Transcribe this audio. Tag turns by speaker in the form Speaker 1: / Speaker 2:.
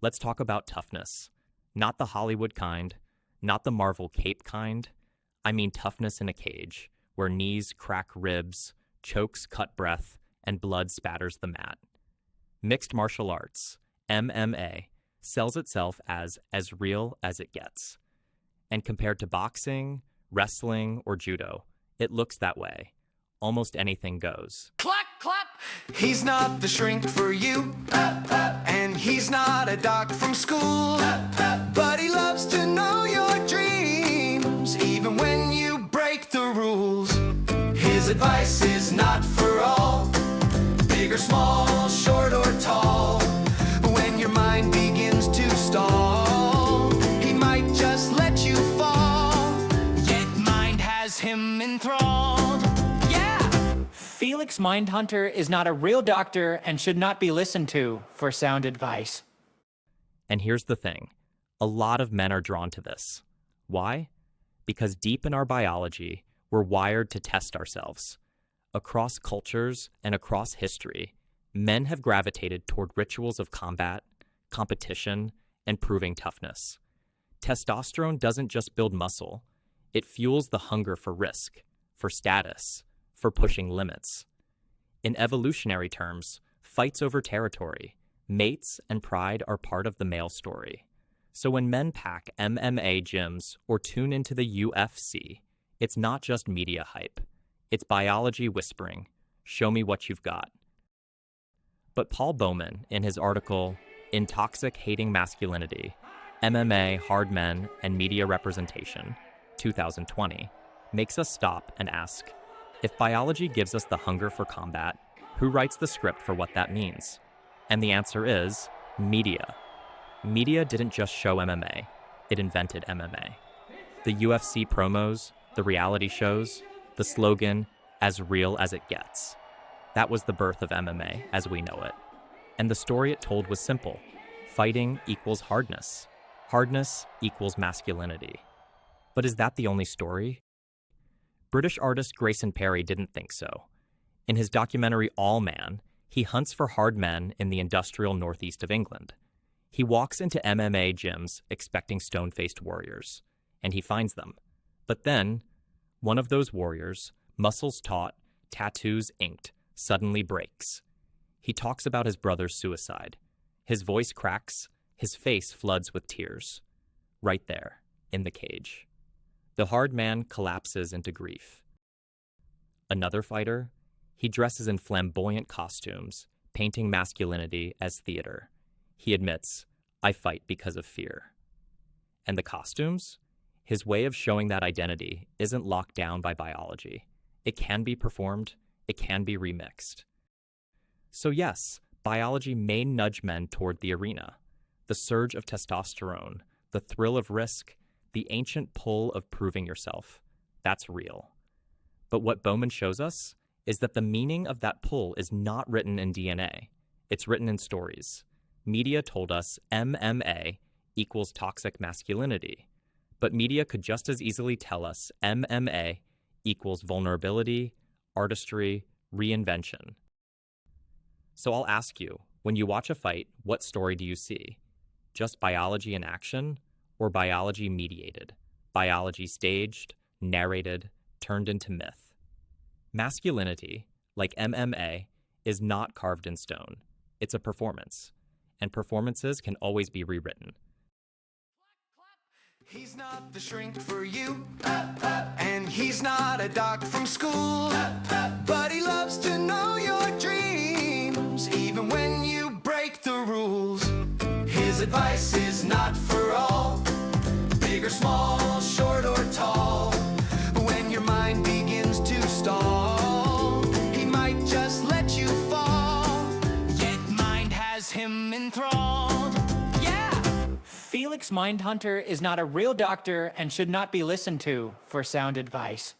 Speaker 1: Let's talk about toughness. Not the Hollywood kind, not the Marvel cape kind. I mean toughness in a cage, where knees crack ribs, chokes cut breath, and blood spatters the mat. Mixed martial arts, MMA, sells itself as real as it gets. And compared to boxing, wrestling, or judo, it looks that way. Almost anything goes.
Speaker 2: Clap, clap! He's not the shrink for you, and he's not a doc from school, but he loves to know your dreams, even when you break the rules. His advice is not for all, big or small, short or tall. When your mind begins to stall, he might just let you fall, yet mind has him enthralled.
Speaker 3: Felix Mindhunter is not a real doctor and should not be listened to for sound advice.
Speaker 1: And here's the thing. A lot of men are drawn to this. Why? Because deep in our biology, we're wired to test ourselves. Across cultures and across history, men have gravitated toward rituals of combat, competition, and proving toughness. Testosterone doesn't just build muscle. It fuels the hunger for risk, for status, for pushing limits. In evolutionary terms, fights over territory, mates, and pride are part of the male story. So when men pack MMA gyms or tune into the UFC, it's not just media hype. It's biology whispering, show me what you've got. But Paul Bowman, in his article, In Toxic Hating Masculinity, MMA, Hard Men, and Media Representation, 2020, makes us stop and ask, if biology gives us the hunger for combat, who writes the script for what that means? And the answer is media. Media didn't just show MMA, it invented MMA. The UFC promos, the reality shows, the slogan, as real as it gets. That was the birth of MMA as we know it. And the story it told was simple. Fighting equals hardness. Hardness equals masculinity. But is that the only story? British artist Grayson Perry didn't think so. In his documentary All Man, he hunts for hard men in the industrial northeast of England. He walks into MMA gyms expecting stone-faced warriors, and he finds them. But then, one of those warriors, muscles taut, tattoos inked, suddenly breaks. He talks about his brother's suicide. His voice cracks, his face floods with tears. Right there, in the cage. The hard man collapses into grief. Another fighter, he dresses in flamboyant costumes, painting masculinity as theater. He admits, I fight because of fear. And the costumes? His way of showing that identity isn't locked down by biology. It can be performed, it can be remixed. So yes, biology may nudge men toward the arena. The surge of testosterone, the thrill of risk, the ancient pull of proving yourself, that's real. But what Bowman shows us is that the meaning of that pull is not written in DNA. It's written in stories. Media told us MMA equals toxic masculinity, but media could just as easily tell us MMA equals vulnerability, artistry, reinvention. So I'll ask you, when you watch a fight, what story do you see? Just biology in action? Or biology mediated, biology staged, narrated, turned into myth. Masculinity, like MMA, is not carved in stone. It's a performance, and performances can always be rewritten.
Speaker 2: He's not the shrink for you, and he's not a doc from school, but he loves to know your dreams, even when you break the rules. His advice is not for all, big or small, short or tall. When your mind begins to stall, he might just let you fall, yet mind has him enthralled.
Speaker 3: Felix Mindhunter is not a real doctor and should not be listened to for sound advice.